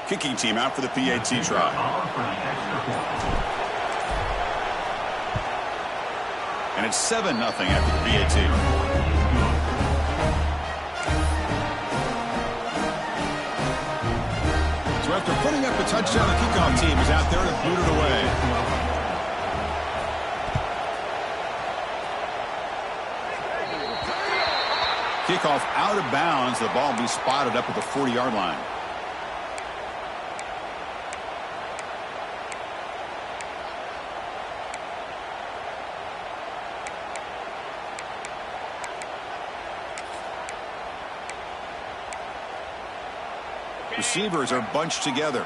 kicking team out for the PAT try. And it's 7-0 after the PAT. So after putting up a touchdown, the kickoff team is out there to boot it away. Kickoff out of bounds. The ball will be spotted up at the 40-yard line. Receivers are bunched together.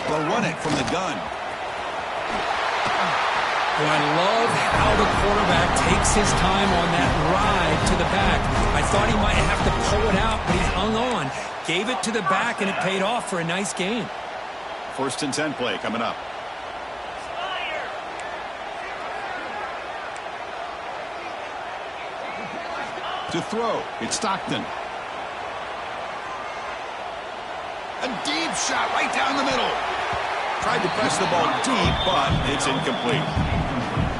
They'll run it from the gun. Well, I love how the quarterback takes his time on that ride to the back. I thought he might have to pull it out, but he hung on, gave it to the back, and it paid off for a nice gain. 1st and 10 play coming up. To throw, it's Stockton. A deep shot right down the middle. Tried to press the ball deep, but it's incomplete.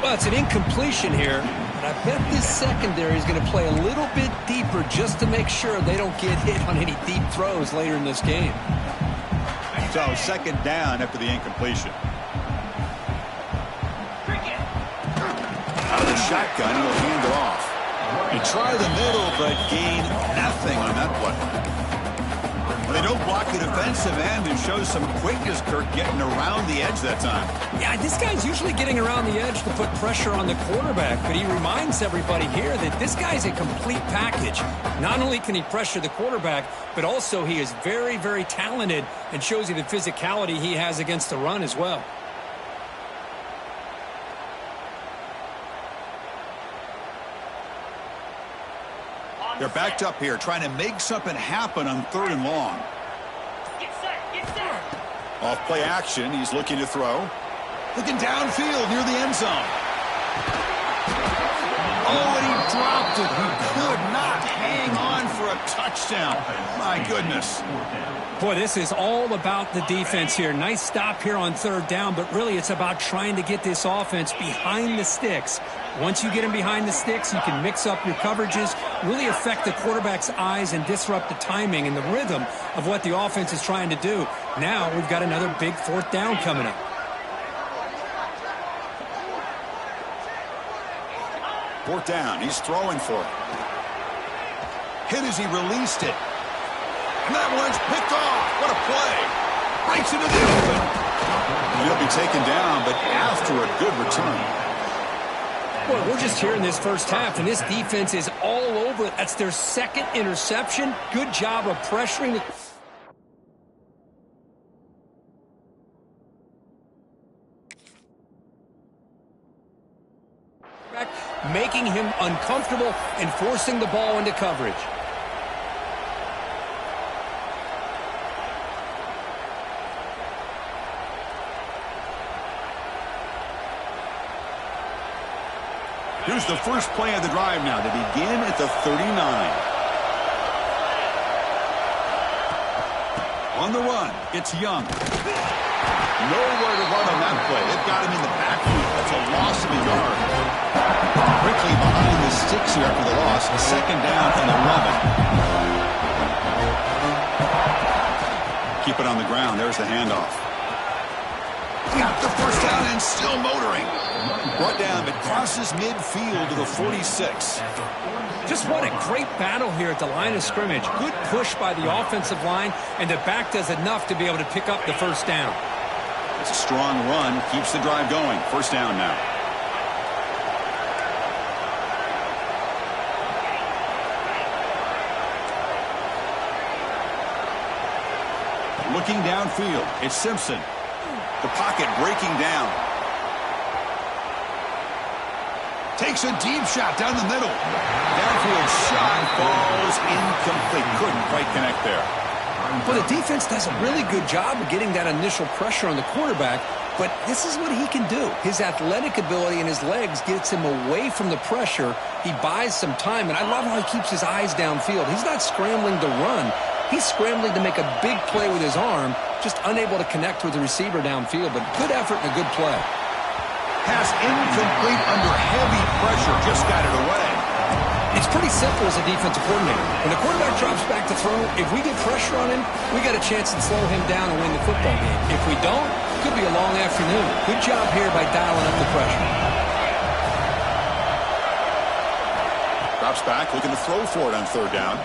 Well, it's an incompletion here, but I bet this secondary is going to play a little bit deeper just to make sure they don't get hit on any deep throws later in this game. So 2nd down after the incompletion. Out of the shotgun, he'll hand it off. He tried the middle, but gained nothing on that play. They don't block the defensive end and show some quickness, Kirk, getting around the edge that time. Yeah, this guy's usually getting around the edge to put pressure on the quarterback, but he reminds everybody here that this guy's a complete package. Not only can he pressure the quarterback, but also he is very, very talented and shows you the physicality he has against the run as well. They're backed up here, trying to make something happen on 3rd and long. Get set, get set. Off play action, he's looking to throw. Looking downfield near the end zone. Oh, and he dropped it. He could not hang on for a touchdown. My goodness. Boy, this is all about the defense here. Nice stop here on 3rd down, but really it's about trying to get this offense behind the sticks. Once you get him behind the sticks, you can mix up your coverages, really affect the quarterback's eyes and disrupt the timing and the rhythm of what the offense is trying to do. Now we've got another big 4th down coming up. 4th down, he's throwing for it. Hit as he released it. And that one's picked off. What a play. Breaks into the open. He'll be taken down, but after a good return. Boy, we're just here in this first half, and this defense is all over it. That's their 2nd interception. Good job of pressuring the... making him uncomfortable and forcing the ball into coverage. Here's the first play of the drive now. They begin at the 39. On the run, it's Young. Nowhere to run on that play. They've got him in the backfield. That's a loss of a yard. Quickly behind the sticks here after the loss. 2nd down from the 11. Keep it on the ground. There's the handoff. Got the first down and still motoring. Brought down, but crosses midfield to the 46. Just what a great battle here at the line of scrimmage. Good push by the offensive line, and the back does enough to be able to pick up the first down. It's a strong run, keeps the drive going. 1st down now. Looking downfield, it's Simpson. The pocket breaking down. Takes a deep shot down the middle. Downfield shot falls incomplete. Couldn't quite connect there. Well, the defense does a really good job of getting that initial pressure on the quarterback, But this is what he can do. His athletic ability and his legs gets him away from the pressure. He buys some time, and I love how he keeps his eyes downfield. He's not scrambling to run. He's scrambling to make a big play with his arm, just unable to connect with the receiver downfield. But good effort and a good play. Pass incomplete under heavy pressure. Just got it away. It's pretty simple as a defensive coordinator. When the quarterback drops back to throw, if we get pressure on him, we got a chance to slow him down and win the football game. If we don't, it could be a long afternoon. Good job here by dialing up the pressure. Drops back, looking to throw for it on third down.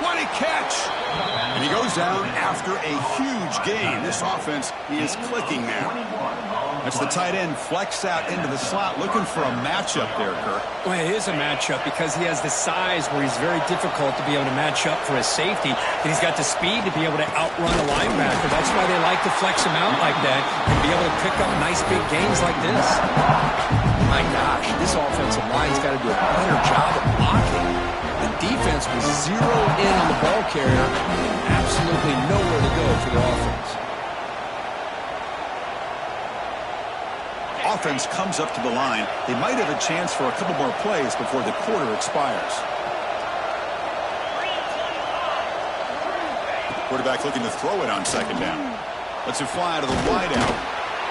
What a catch! And he goes down after a huge gain. This offense is clicking now. That's the tight end flex out into the slot, looking for a matchup there, Kirk. Well, it is a matchup because he has the size where he's very difficult to be able to match up for his safety. And he's got the speed to be able to outrun a linebacker. That's why they like to flex him out like that and be able to pick up nice big gains like this. My gosh, this offensive line's got to do a better job of blocking. The defense was zeroed in on the ball carrier and absolutely nowhere to go for the offense. Offense comes up to the line. They might have a chance for a couple more plays before the quarter expires. Quarterback looking to throw it on second down. Lets it fly to the wideout.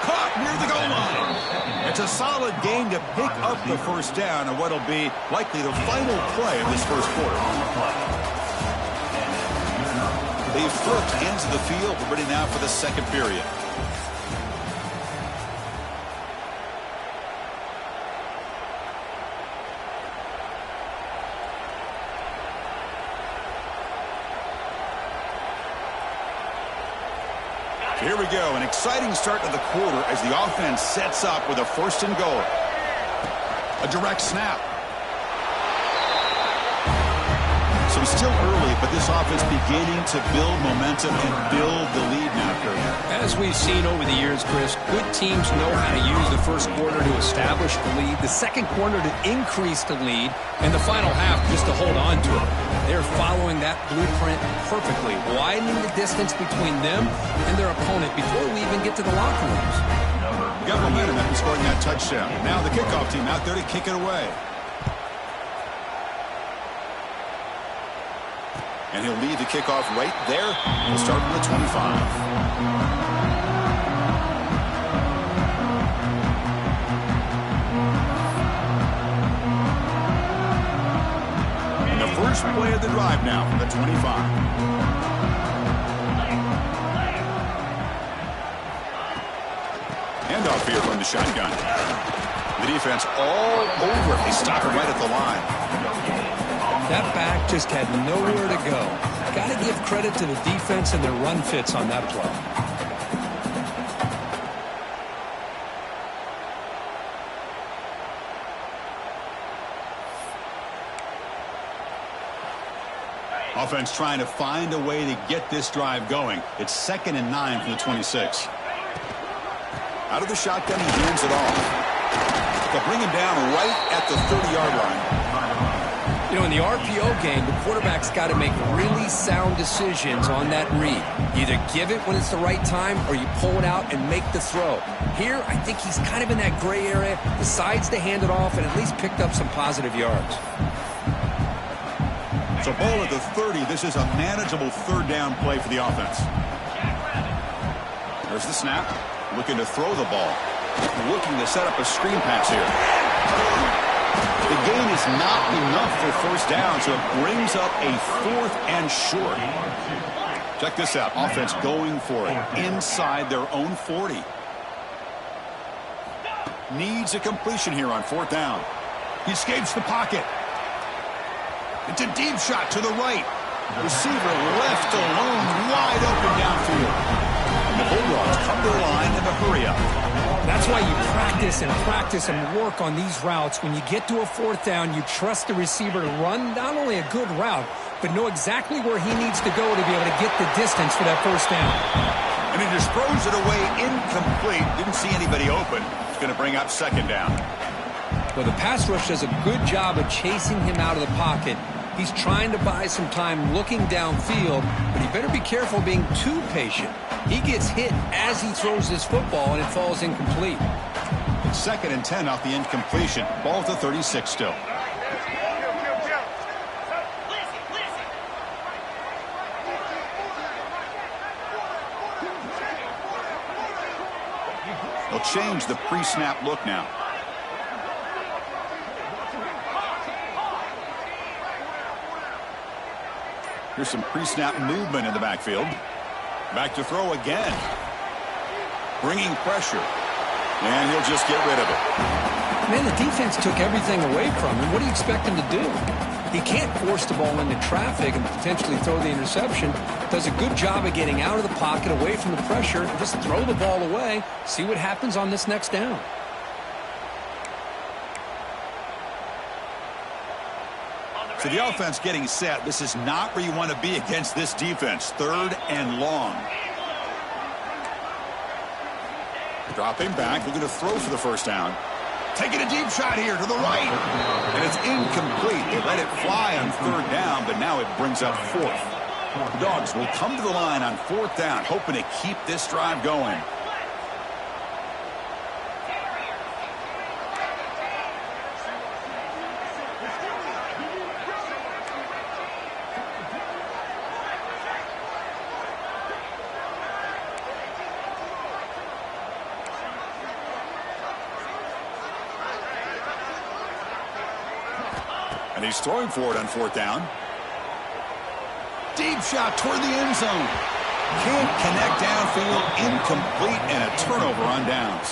Caught near the goal line. It's a solid gain to pick up the first down and what'll be likely the final play of this first quarter. They've flipped into the field. We're ready now for the second period. Here we go, an exciting start to the quarter as the offense sets up with a first and goal. A direct snap. So it's still early, but this offense beginning to build momentum and build the lead now, Kirk. As we've seen over the years, Chris, good teams know how to use the first quarter to establish the lead, the second quarter to increase the lead, and the final half just to hold on to it. They're following that blueprint perfectly, widening the distance between them and their opponent before we even get to the locker rooms. Got momentum after scoring that touchdown. Now the kickoff team out there to kick it away. And he'll lead the kickoff right there. He'll start from the 25. The first play of the drive now from the 25. Handoff here from the shotgun. The defense all over. They stop it right at the line. That back just had nowhere to go. Got to give credit to the defense and their run fits on that play. Offense trying to find a way to get this drive going. It's 2nd and 9 from the 26. Out of the shotgun, he hands it off. They'll bring him down right at the 30-yard line. You know, in the RPO game, the quarterback's got to make really sound decisions on that read. Either give it when it's the right time or you pull it out and make the throw. Here, I think he's kind of in that gray area, decides to hand it off and at least picked up some positive yards. So ball at the 30. This is a manageable third down play for the offense. There's the snap. Looking to throw the ball. Looking to set up a screen pass here. The gain is not enough for first down, so it brings up a 4th and short. Check this out. Offense going for it inside their own 40. Needs a completion here on 4th down. He escapes the pocket. It's a deep shot to the right. Receiver left alone, wide open downfield. And the Bulldogs come to the line in the hurry up. That's why you practice and work on these routes. When you get to a 4th down, you trust the receiver to run not only a good route, but know exactly where he needs to go to be able to get the distance for that first down. And he just throws it away incomplete. Didn't see anybody open. It's going to bring up 2nd down. Well, the pass rush does a good job of chasing him out of the pocket. He's trying to buy some time looking downfield, but he better be careful being too patient. He gets hit as he throws this football, and it falls incomplete. 2nd and 10 off the incompletion. Ball at the 36 still. They'll change the pre-snap look now. Here's some pre-snap movement in the backfield. Back to throw again. Bringing pressure. And he'll just get rid of it. Man, the defense took everything away from him. What do you expect him to do? He can't force the ball into traffic and potentially throw the interception. Does a good job of getting out of the pocket, away from the pressure, and just throw the ball away. See what happens on this next down. So the offense getting set. This is not where you want to be against this defense. 3rd and long. Dropping back, looking to throw for the first down. Taking a deep shot here to the right. And it's incomplete. They let it fly on 3rd down, but now it brings up 4th. The Dogs will come to the line on 4th down, hoping to keep this drive going. And he's throwing for it on 4th down. Deep shot toward the end zone. Can't connect downfield. Incomplete, and a turnover on downs.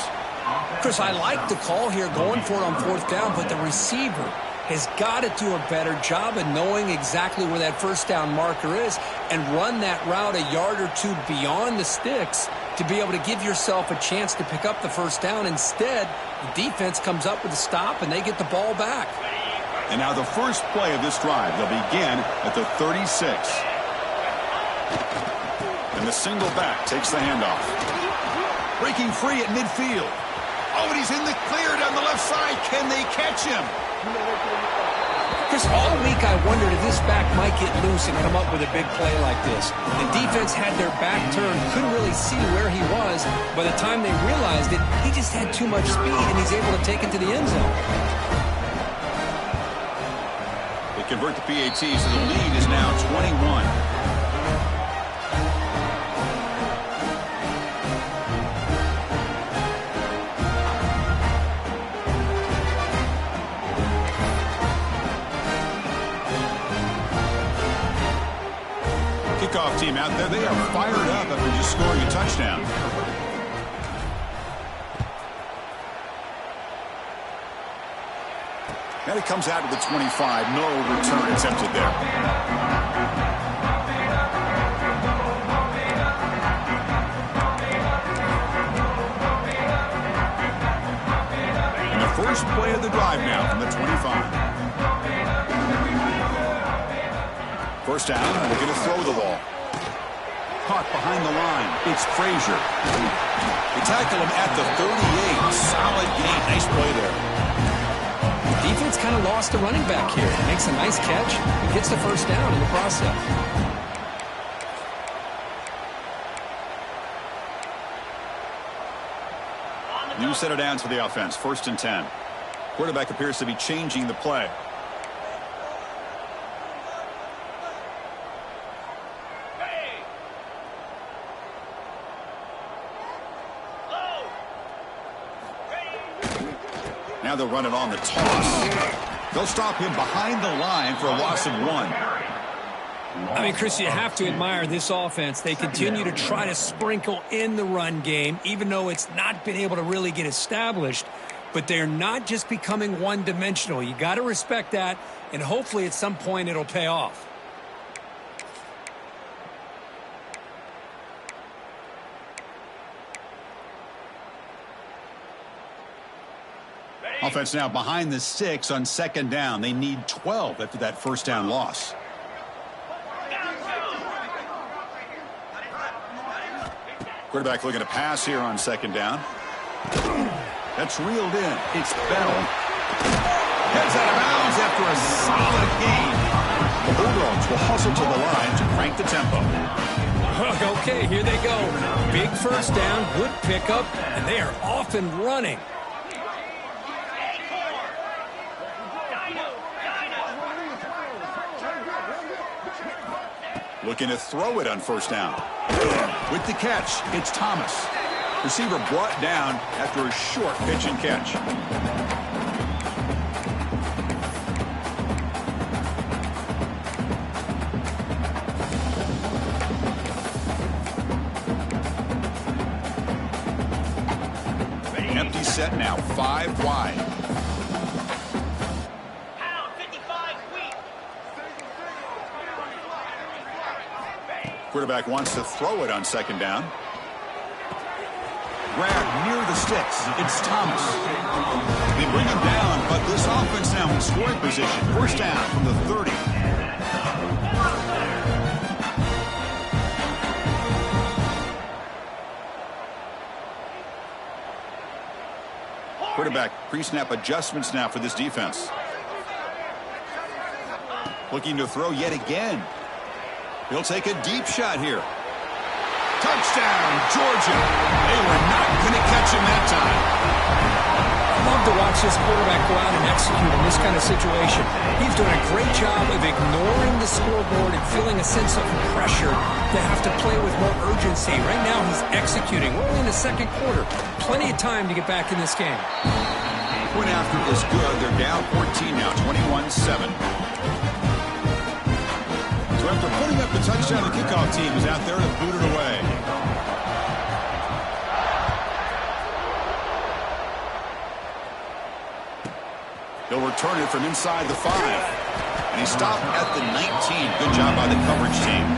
Chris, I like the call here going for it on 4th down, but the receiver has got to do a better job of knowing exactly where that first down marker is and run that route a yard or two beyond the sticks to be able to give yourself a chance to pick up the first down. Instead, the defense comes up with a stop, and they get the ball back. And now the first play of this drive. They'll begin at the 36. And the single back takes the handoff. Breaking free at midfield. Oh, and he's in the clear down the left side. Can they catch him? Chris, all week I wondered if this back might get loose and come up with a big play like this. The defense had their back turned, couldn't really see where he was. By the time they realized it, he just had too much speed, and he's able to take it to the end zone. Convert the PATs, so the lead is now 21. Kickoff team out there. They are fired up after just scoring a touchdown. And it comes out to the 25. No return attempted there. And the first play of the drive now from the 25. First down, and they're going to throw the ball. Caught behind the line. It's Frazier. They tackle him at the 38. Solid gain. Nice play there. Defense kind of lost the running back here. Makes a nice catch and gets the first down in the process. New set of downs for the offense. 1st and 10. Quarterback appears to be changing the play. Now they'll run it on the toss. They'll stop him behind the line for a loss of 1. I mean, Chris, you have to admire this offense. They continue to try to sprinkle in the run game, even though it's not been able to really get established. But they're not just becoming one-dimensional. You got to respect that, and hopefully at some point it'll pay off. Offense now behind the 6 on 2nd down. They need 12 after that first down loss. Quarterback looking to pass here on 2nd down. That's reeled in. It's Bell. Heads out of bounds after a solid gain. offense will hustle to the line to crank the tempo. Okay, here they go. Big first down, good pickup, and they are off and running. Looking to throw it on first down. With the catch, it's Thomas. Receiver brought down after a short pitch and catch. Empty set now, 5 wide. Pound 55 weak. Quarterback wants to throw it on second down. Grab near the sticks. It's Thomas. They bring him down, but this offense now in scoring position. First down from the 30. Quarterback pre-snap adjustments now for this defense. Looking to throw yet again. He'll take a deep shot here. Touchdown, Georgia. They were not going to catch him that time. I love to watch this quarterback go out and execute in this kind of situation. He's doing a great job of ignoring the scoreboard and feeling a sense of pressure to have to play with more urgency. Right now, he's executing. We're only in the second quarter. Plenty of time to get back in this game. Point after is good. They're down 14 now, 21-7. So after putting up the touchdown, the kickoff team is out there to boot it away. He'll return it from inside the 5. And he stopped at the 19. Good job by the coverage team.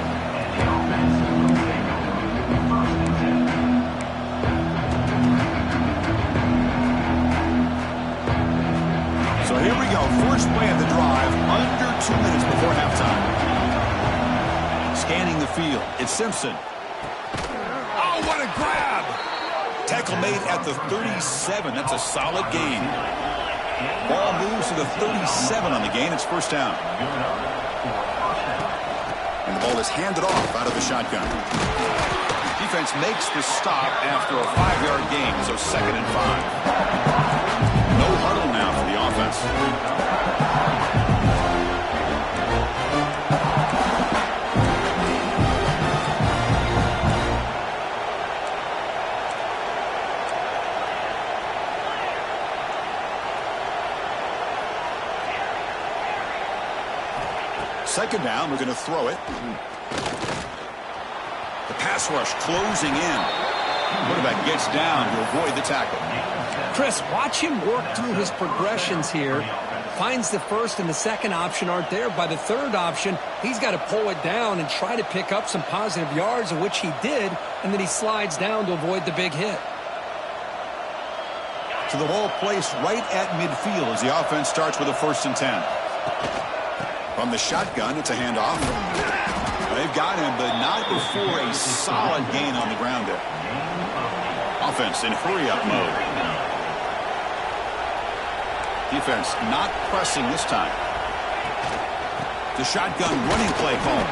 So here we go. First play of the drive, under 2 minutes before halftime. Scanning the field, it's Simpson. Oh, what a grab! Tackle made at the 37. That's a solid gain. Ball moves to the 37 on the gain. It's first down. And the ball is handed off out of the shotgun. Defense makes the stop after a 5-yard gain, so 2nd and 5. No huddle now for the offense. Second down, we're going to throw it. The pass rush closing in. Quarterback gets down to avoid the tackle. Chris, watch him work through his progressions here. Finds the first and the second option aren't there. By the third option, he's got to pull it down and try to pick up some positive yards, of which he did, and then he slides down to avoid the big hit. To the ball placed right at midfield as the offense starts with a 1st and 10. From the shotgun, it's a handoff. They've got him, but not before a solid gain on the ground there. Offense in hurry-up mode. Defense not pressing this time. The shotgun running play call.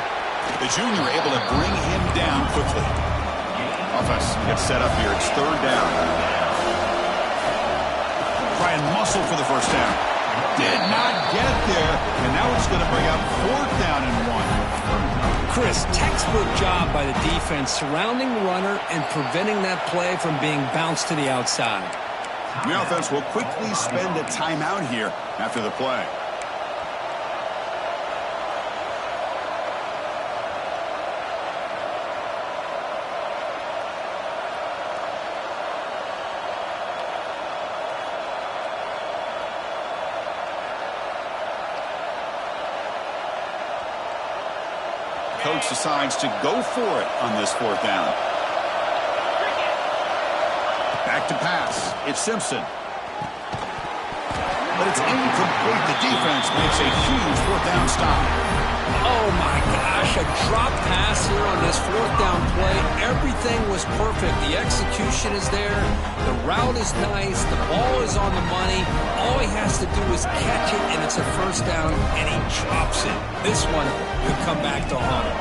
The junior able to bring him down quickly. Offense gets set up here. It's 3rd down. Try and muscle for the first down. Did not get there, and now it's going to bring up 4th down and 1. Chris, textbook job by the defense surrounding the runner and preventing that play from being bounced to the outside. The offense will quickly spend a timeout here after the play. Coach decides to go for it on this 4th down. Back to pass. It's Simpson. But it's incomplete. The defense makes a huge 4th down stop. Oh, my gosh, a drop pass here on this fourth down play. Everything was perfect. The execution is there. The route is nice. The ball is on the money. All he has to do is catch it, and it's a first down, and he drops it. This one could come back to haunt him.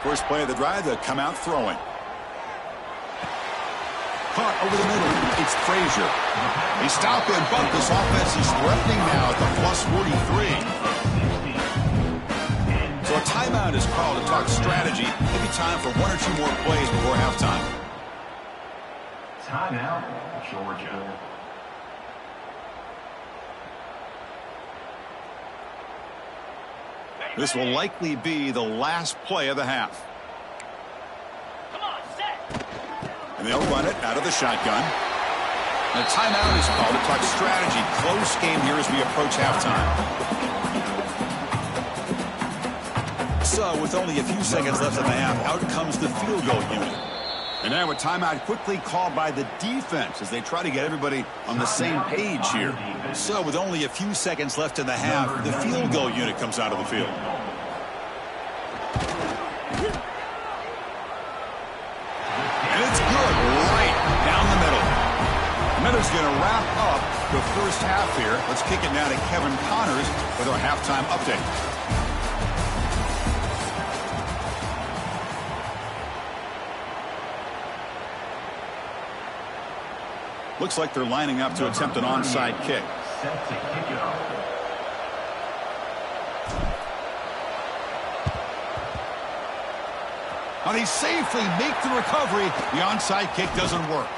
First play of the drive, they'll come out throwing. Caught over the middle. It's Frazier. He stopped and bumped. This offense is threatening now at the plus 43. So a timeout is called to talk strategy. Maybe time for one or two more plays before halftime. Timeout, Georgia. This will likely be the last play of the half. Come on, set. And they'll run it out of the shotgun. And a timeout is called to talk strategy. Close game here as we approach halftime. So with only a few seconds left in the half, out comes the field goal unit. And now a timeout quickly called by the defense as they try to get everybody on the same page here. So with only a few seconds left in the half, the field goal unit comes out of the field. And it's good right down the middle. Miller's going to wrap up the first half here. Let's kick it now to Kevin Connors with our halftime update. Looks like they're lining up to attempt an onside kick. Set to kick it off. Now they safely make the recovery. The onside kick doesn't work.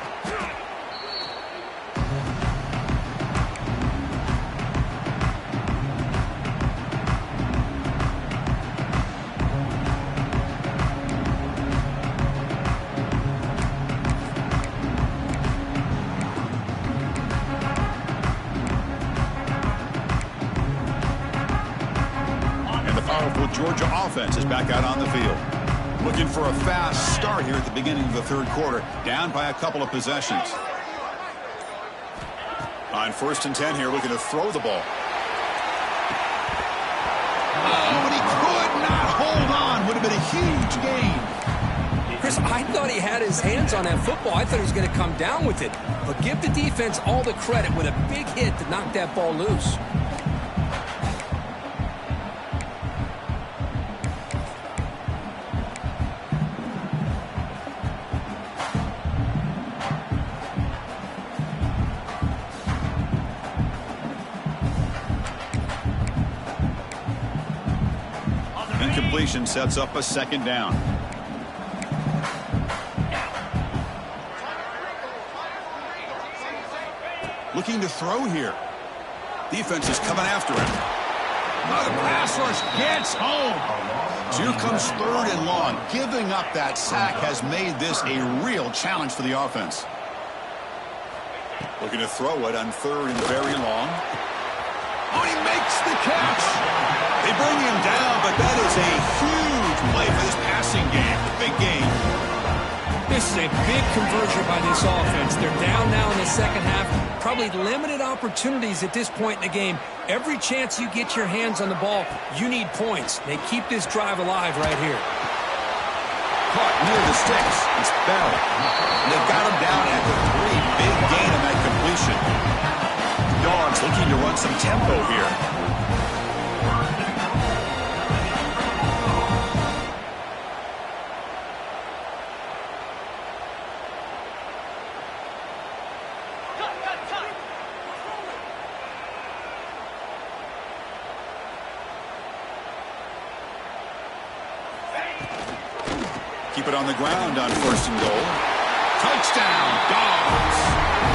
Georgia offense is back out on the field. Looking for a fast start here at the beginning of the third quarter. Down by a couple of possessions. On 1st and 10 here, looking to throw the ball. Oh, and he could not hold on. Would have been a huge gain. Chris, I thought he had his hands on that football. I thought he was going to come down with it. But give the defense all the credit with a big hit to knock that ball loose. Incompletion sets up a second down. Looking to throw here. Defense is coming after him. Oh, the pass rush gets home. So here comes 3rd and long. Giving up that sack has made this a real challenge for the offense. Looking to throw it on 3rd and very long. Oh, he makes the catch. They bring him down, but that is a huge play for this passing game. Big game. This is a big conversion by this offense. They're down now in the second half. Probably limited opportunities at this point in the game. Every chance you get your hands on the ball, you need points. They keep this drive alive right here. Caught near the sticks. It's Bell. And they've got him down at the 3. Big gain on that completion. Dogs looking to run some tempo here. Keep it on the ground on 1st and goal. Touchdown, Dogs.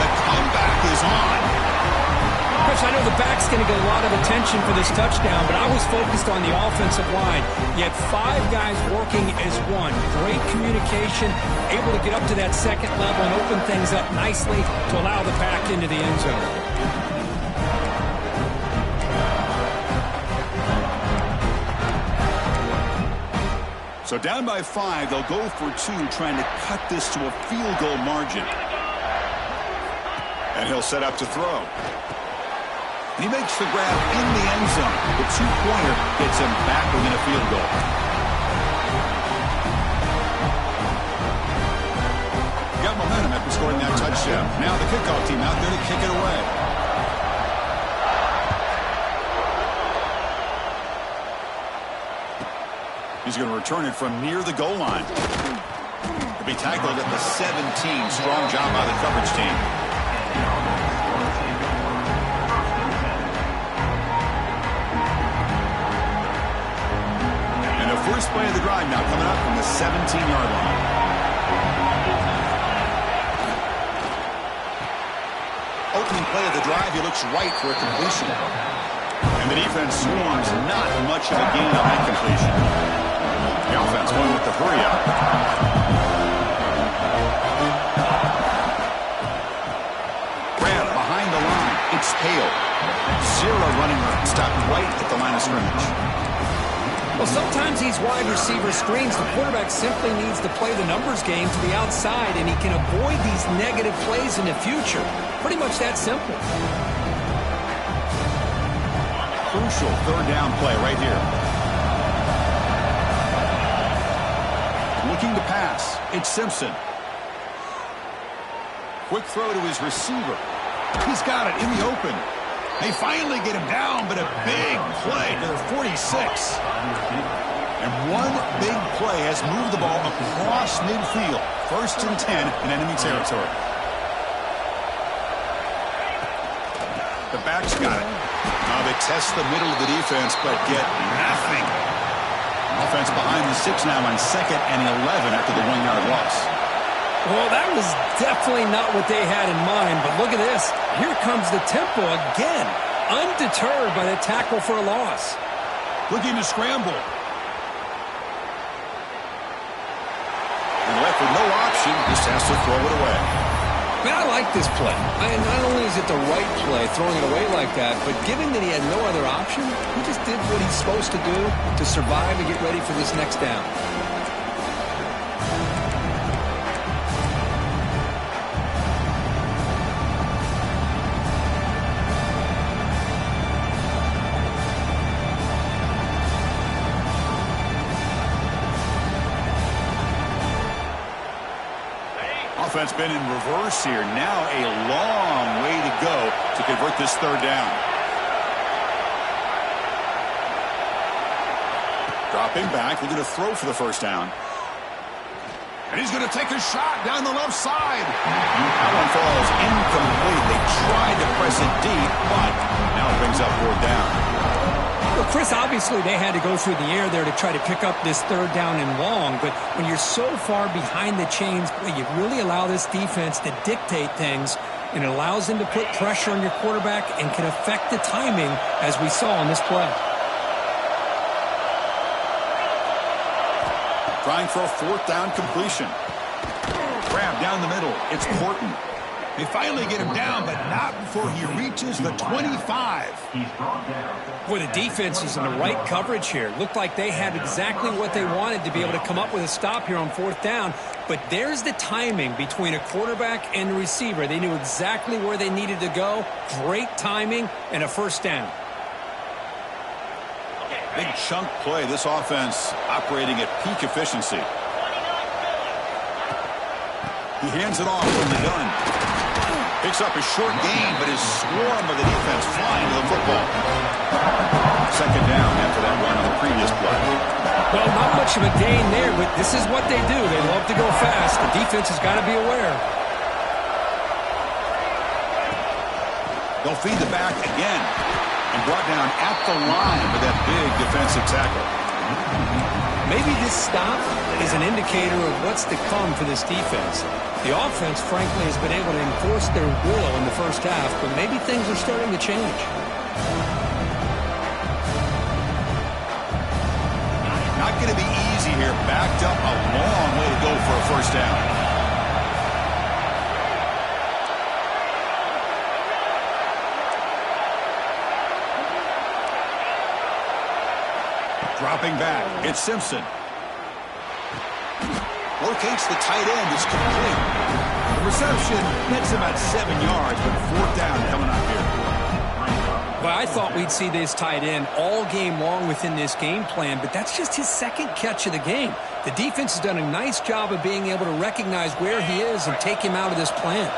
The comeback is on. Chris, I know the back's going to get a lot of attention for this touchdown, but I was focused on the offensive line. You had 5 guys working as one. Great communication, able to get up to that second level and open things up nicely to allow the back into the end zone. So down by 5, they'll go for 2, trying to cut this to a field goal margin. And he'll set up to throw. He makes the grab in the end zone. The two-pointer gets him back within a field goal. Got momentum after scoring that touchdown. Now the kickoff team out there to kick it away. He's going to return it from near the goal line. To be tackled at the 17. Strong job by the coverage team. And the first play of the drive now coming up from the 17-yard line. Opening play of the drive, he looks right for a completion. And the defense swarms, not much of a gain on that completion. The offense going with the hurry up. Grab behind the line. It's Hale. Zero running room. Stopped right at the line of scrimmage. Well, sometimes these wide receiver screens, the quarterback simply needs to play the numbers game to the outside, and he can avoid these negative plays in the future. Pretty much that simple. Crucial third down play right here. Looking to pass. It's Simpson. Quick throw to his receiver. He's got it in the open. They finally get him down, but a big play to the 46. And one big play has moved the ball across midfield. 1st and 10 in enemy territory. The back's got it. Now they test the middle of the defense, but get nothing. Offense behind the 6 now on 2nd and 11 after the 1-yard loss. Well, that was definitely not what they had in mind, but look at this. Here comes the tempo again, undeterred by the tackle for a loss. Looking to scramble. And left with no option, just has to throw it away. Man, I like this play. Not only is it the right play, throwing it away like that, but given that he had no other option, he just did what he's supposed to do to survive and get ready for this next down. Offense been in reverse here. Now a long way to go to convert this third down. Dropping back, looking to throw for the first down. And he's going to take a shot down the left side. That one falls incomplete. They tried to press it deep, but now it brings up fourth down. Well, Chris, obviously they had to go through the air there to try to pick up this third down and long, but when you're so far behind the chains, you really allow this defense to dictate things, and it allows them to put pressure on your quarterback and can affect the timing, as we saw on this play. Trying for a fourth down completion. Grab down the middle. It's Horton. They finally get him down, but not before he reaches the 25. He's brought down. Boy, the defense is in the right coverage here. Looked like they had exactly what they wanted to be able to come up with a stop here on fourth down. But there's the timing between a quarterback and the receiver. They knew exactly where they needed to go. Great timing and a first down. Big chunk play. This offense operating at peak efficiency. He hands it off from the gun. Picks up a short gain, but is swarmed by the defense flying to the football. Second down after that run on the previous play. Well, not much of a gain there, but this is what they do. They love to go fast. The defense has got to be aware. They'll feed the back again. And brought down at the line with that big defensive tackle. Maybe this stop is an indicator of what's to come for this defense. The offense, frankly, has been able to enforce their will in the first half, but maybe things are starting to change. Not going to be easy here. Backed up a long way to go for a first down. Dropping back, it's Simpson. Locates the tight end. It's complete. The reception nets about 7 yards, but fourth down coming up here. Well, I thought we'd see this tight end all game long within this game plan, but that's just his second catch of the game. The defense has done a nice job of being able to recognize where he is and take him out of this plan.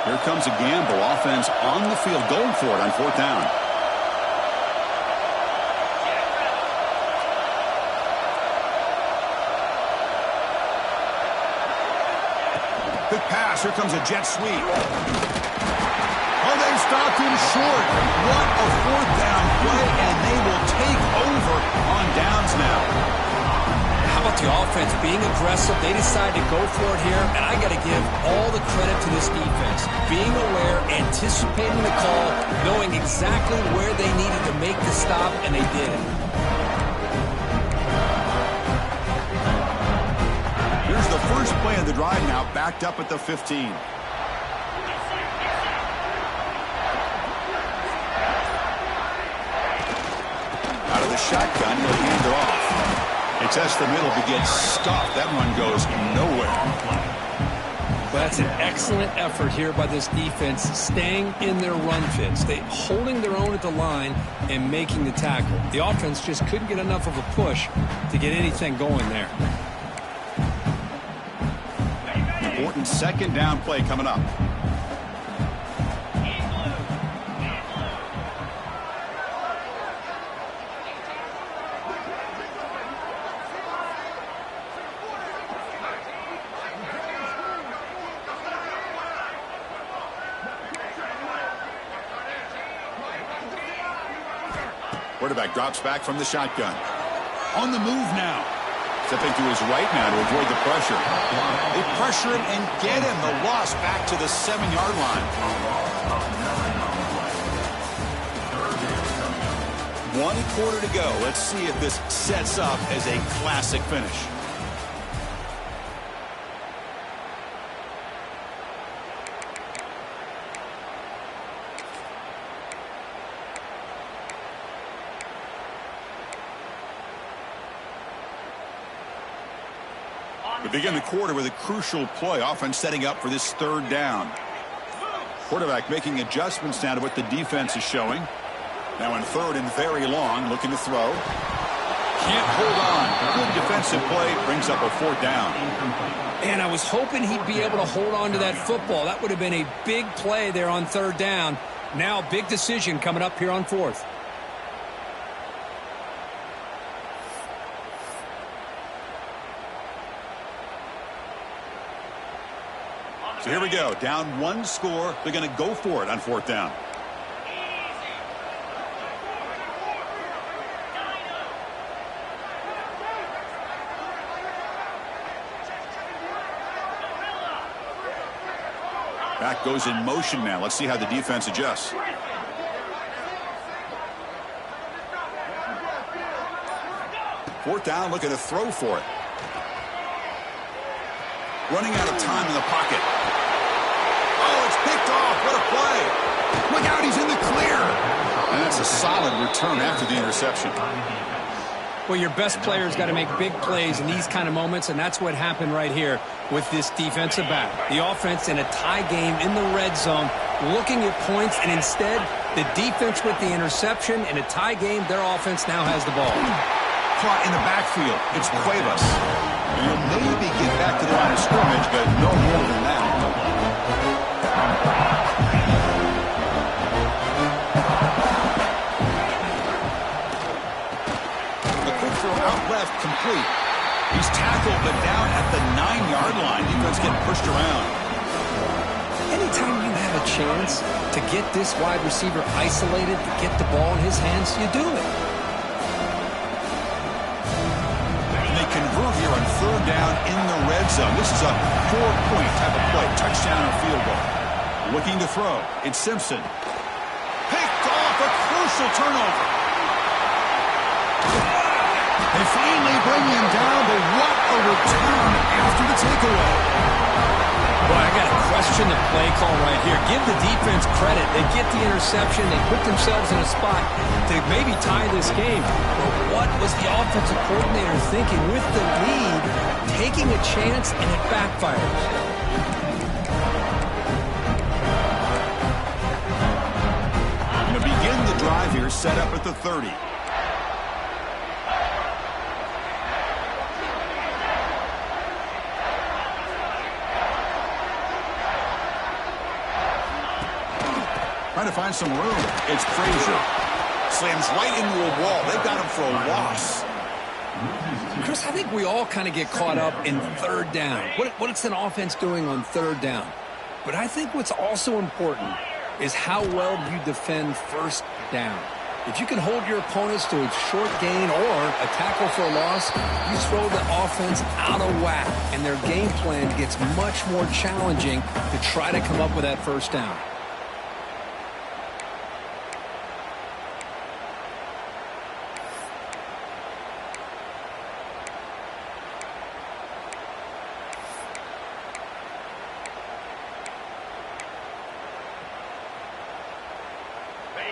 Here comes a gamble. Offense on the field going for it on fourth down. Quick pass. Here comes a jet sweep. Oh, they stopped him short. What a fourth down play, and they will take over on downs now. How about the offense being aggressive? They decide to go for it here, and I got to give all the credit to this defense. Being aware, anticipating the call, knowing exactly where they needed to make the stop, and they did it. Here's the first play of the drive now, backed up at the 15. Out of the shotgun, he'll hand it off. He tests the middle, but gets stuffed. That run goes nowhere. Well, that's an excellent effort here by this defense, staying in their run fits. They holding their own at the line and making the tackle. The offense just couldn't get enough of a push to get anything going there. Important second down play coming up. Quarterback drops back from the shotgun. On the move now. Stepping to his right now to avoid the pressure. They pressure him and get him. The loss back to the 7-yard line. 1/4 to go. Let's see if this sets up as a classic finish. We begin the quarter with a crucial play. Offense setting up for this third down. Quarterback making adjustments now to what the defense is showing. Now in third and very long, looking to throw. Can't hold on. Good defensive play. Brings up a fourth down. And I was hoping he'd be able to hold on to that football. That would have been a big play there on third down. Now big decision coming up here on fourth. So here we go. Down one score. They're going to go for it on fourth down. Back goes in motion now. Let's see how the defense adjusts. Fourth down, looking to throw for it. Running out of time in the pocket. Oh, it's picked off. What a play. Look out, he's in the clear. And that's a solid return after the interception. Well, your best player's got to make big plays in these kind of moments, and that's what happened right here with this defensive back. The offense in a tie game in the red zone, looking at points, and instead, the defense with the interception. In a tie game, their offense now has the ball. Caught in the backfield. It's Cuevas. You'll maybe get back to the line of scrimmage, but no more than that. The quick throw out left, complete. He's tackled, but down at the 9-yard line. Defense getting pushed around. Anytime you have a chance to get this wide receiver isolated, to get the ball in his hands, you do it. Convert here on third down in the red zone. This is a 4-point type of play. Touchdown or field goal. Looking to throw. It's Simpson. Picked off, a crucial turnover. They finally bring him down, but what a return after the takeaway. Boy, I got a question watching the play call right here. Give the defense credit. They get the interception. They put themselves in a spot to maybe tie this game. But what was the offensive coordinator thinking with the lead, taking a chance, and it backfires? To begin the drive here, set up at the 30. Trying to find some room. It's Frazier. Slams right into a wall. They've got him for a loss. Chris, I think we all kind of get caught up in third down. What's an offense doing on third down? But I think what's also important is how well you defend first down. If you can hold your opponents to a short gain or a tackle for a loss, you throw the offense out of whack, and their game plan gets much more challenging to try to come up with that first down.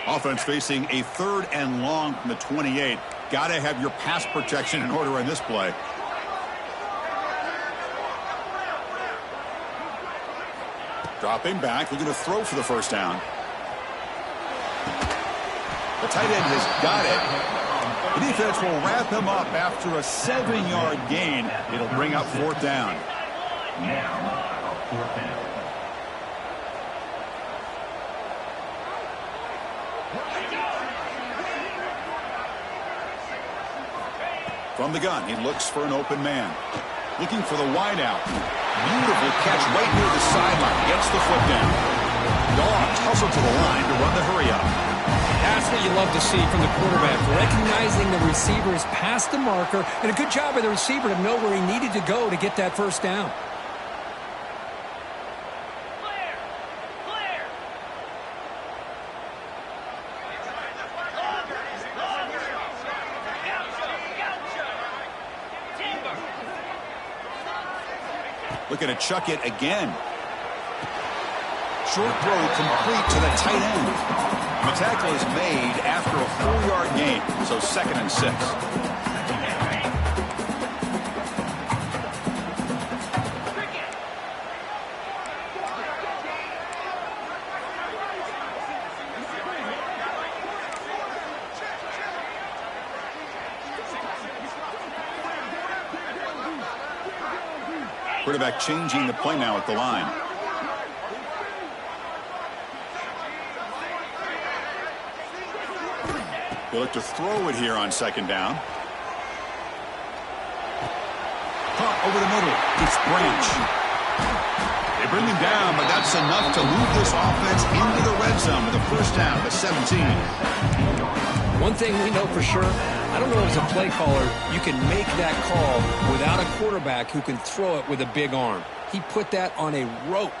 Offense facing a 3rd and long from the 28. Got to have your pass protection in order on this play. Dropping back, looking to throw for the first down. The tight end has got it. The defense will wrap him up after a 7-yard gain. It'll bring up 4th down. Now, 4th down. From the gun, he looks for an open man. Looking for the wideout. Beautiful catch right near the sideline. Gets the foot down. Dogs hustle to the line to run the hurry up. That's what you love to see from the quarterback. Recognizing the receivers past the marker, and a good job by the receiver to know where he needed to go to get that first down. Looking to chuck it again. Short throw complete to the tight end. The tackle is made after a 4-yard gain, so 2nd and 6. Quarterback changing the play now at the line. They look to throw it here on 2nd down. Pump over the middle. It's Branch. They bring him down, but that's enough to move this offense into the red zone with a first down at 17. One thing we know for sure, I don't know as a play caller, you can make that call without a quarterback who can throw it with a big arm. He put that on a rope.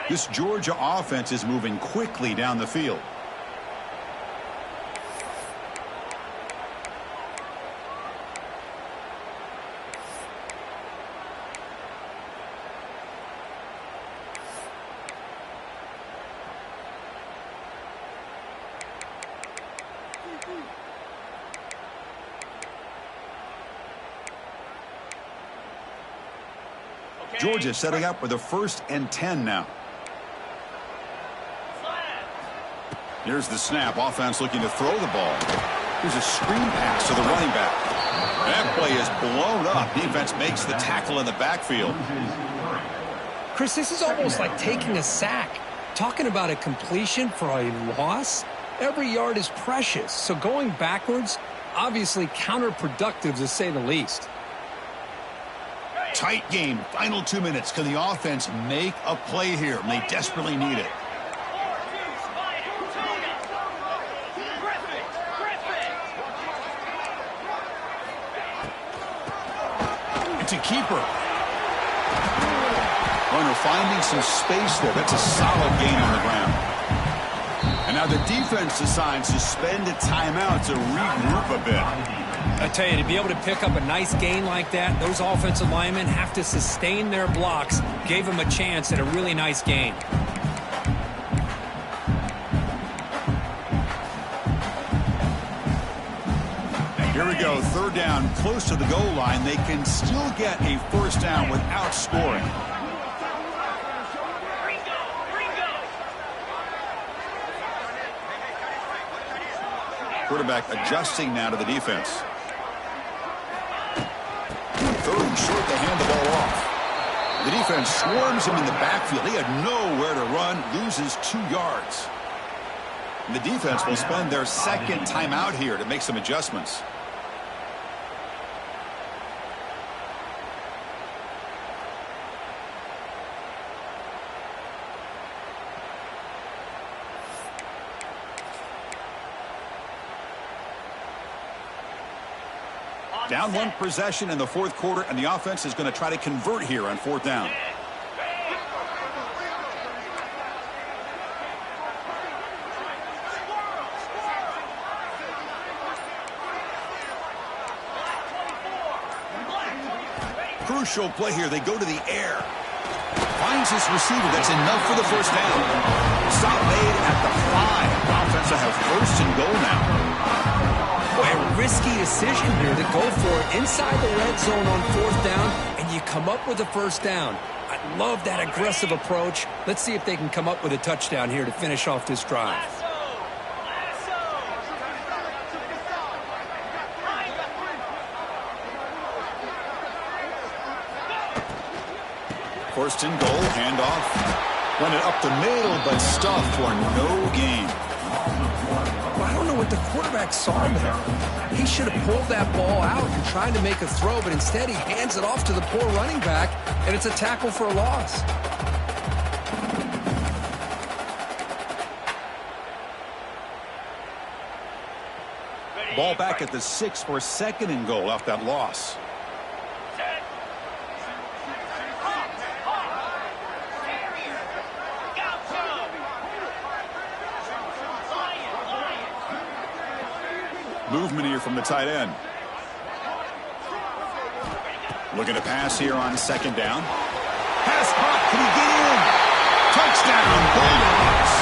This Georgia offense is moving quickly down the field. Georgia setting up with a 1st and 10 now. Here's the snap. Offense looking to throw the ball. Here's a screen pass to the running back. That play is blown up. Defense makes the tackle in the backfield. Chris, this is almost like taking a sack. Talking about a completion for a loss, every yard is precious. So going backwards, obviously counterproductive to say the least. Tight game. Final 2 minutes. Can the offense make a play here? They desperately need it. It's a keeper. Runner finding some space there. That's a solid gain on the ground. And Now the defense decides to spend a timeout to regroup a bit. I tell you, to be able to pick up a nice gain like that, those offensive linemen have to sustain their blocks. Gave them a chance at a really nice gain. Here we go, third down, close to the goal line. They can still get a first down without scoring. Quarterback adjusting now to the defense. Third and short, they hand the ball off. The defense swarms him in the backfield. He had nowhere to run, loses 2 yards. And the defense will spend their second timeout here to make some adjustments. Down 1 possession in the fourth quarter, and the offense is going to try to convert here on fourth down. Crucial play here. They go to the air. Finds his receiver. That's enough for the first down. Stop made at the 5. The offense will have first and goal now. Boy, a risky decision here to go for it inside the red zone on fourth down, and you come up with a first down. I love that aggressive approach. Let's see if they can come up with a touchdown here to finish off this drive. First and goal, handoff. Run it up the middle, but stuffed for no gain. I don't know what the quarterback saw there. He should have pulled that ball out and tried to make a throw, but instead he hands it off to the poor running back, and it's a tackle for a loss. Ball back at the 6 for second and goal off that loss. Movement here from the tight end. Looking to pass here on second down. Pass caught. Can he get in? Touchdown, Bulldogs.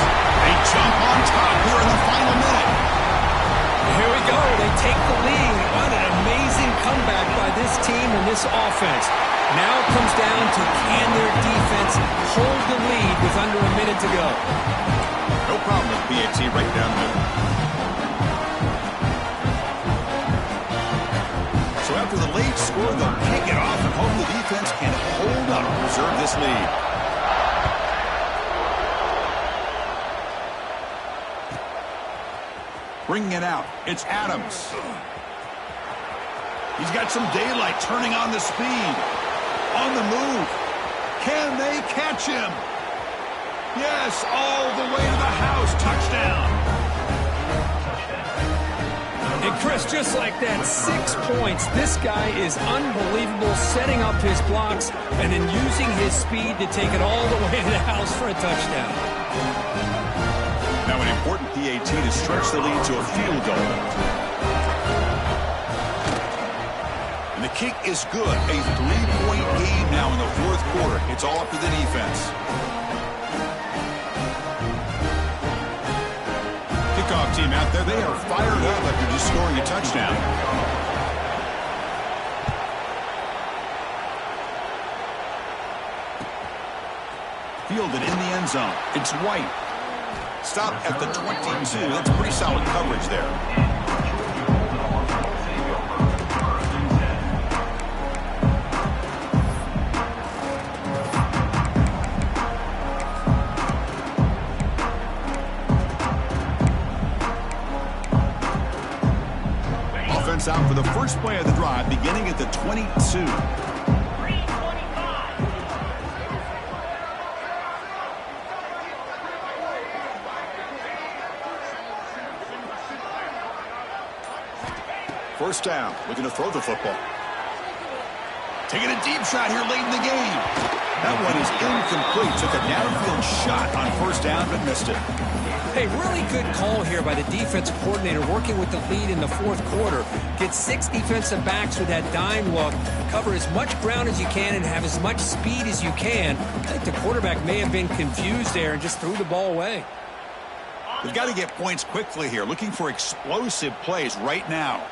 They jump on top here in the final minute. Here we go. They take the lead. What an amazing comeback by this team and this offense. Now it comes down to can their defense hold the lead with under a minute to go. No problem with PAT right down the middle. So after the late score, they'll kick it off and hope the defense can hold up and preserve this lead. Bringing it out, it's Adams. He's got some daylight, turning on the speed. On the move. Can they catch him? Yes, all the way to the house. Touchdown. And Chris, just like that, 6 points. This guy is unbelievable, setting up his blocks and then using his speed to take it all the way to the house for a touchdown. Now an important PAT to stretch the lead to a field goal. And the kick is good. A 3-point game now in the fourth quarter. It's all up to the defense. Kickoff team out there. They are fired up after just scoring a touchdown. Fielded in the end zone. It's White. Stop at the 22. That's pretty solid coverage there. Offense out for the first play of the drive, beginning at the 22. First down, looking to throw the football. Taking a deep shot here late in the game. That one is incomplete. Took a downfield shot on first down, but missed it. Hey, really good call here by the defensive coordinator working with the lead in the fourth quarter. Get 6 defensive backs with that dime look. Cover as much ground as you can and have as much speed as you can. I think the quarterback may have been confused there and just threw the ball away. They've got to get points quickly here. Looking for explosive plays right now.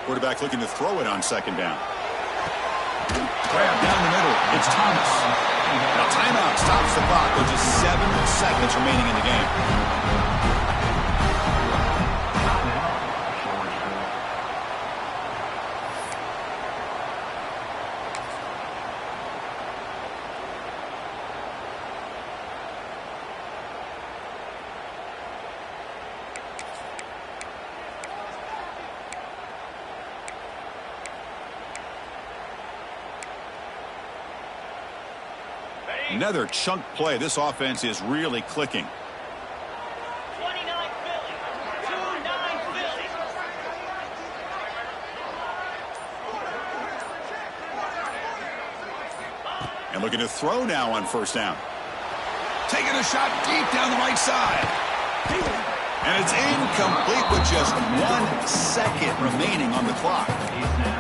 Quarterback looking to throw it on second down. Grab down the middle. It's Thomas. Now timeout stops the clock with just 7 seconds remaining in the game. Another chunk play. This offense is really clicking. 29 Philly. 2-9 Philly. And looking to throw now on first down. Taking a shot deep down the right side. And it's incomplete with just 1 second remaining on the clock.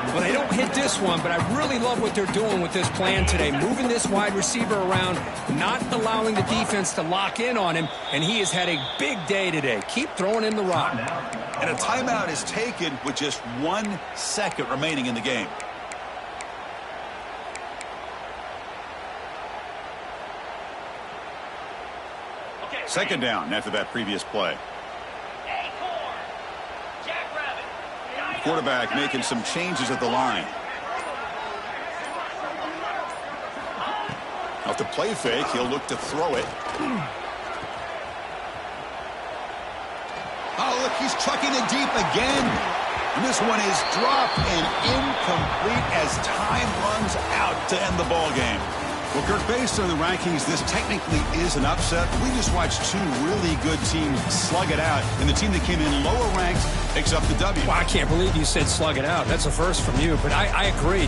Well, they don't hit this one, but I really love what they're doing with this plan today. Moving this wide receiver around, not allowing the defense to lock in on him, and he has had a big day today. Keep throwing him the rock. And a timeout is taken with just 1 second remaining in the game. Second down after that previous play. Quarterback making some changes at the line. Off the play fake, he'll look to throw it. Oh, look, he's trucking it deep again. And this one is dropped and incomplete as time runs out to end the ball game. Well, Kirk, based on the rankings, this technically is an upset. We just watched 2 really good teams slug it out, and the team that came in lower ranked picks up the W. Well, I can't believe you said slug it out. That's a first from you, but I agree.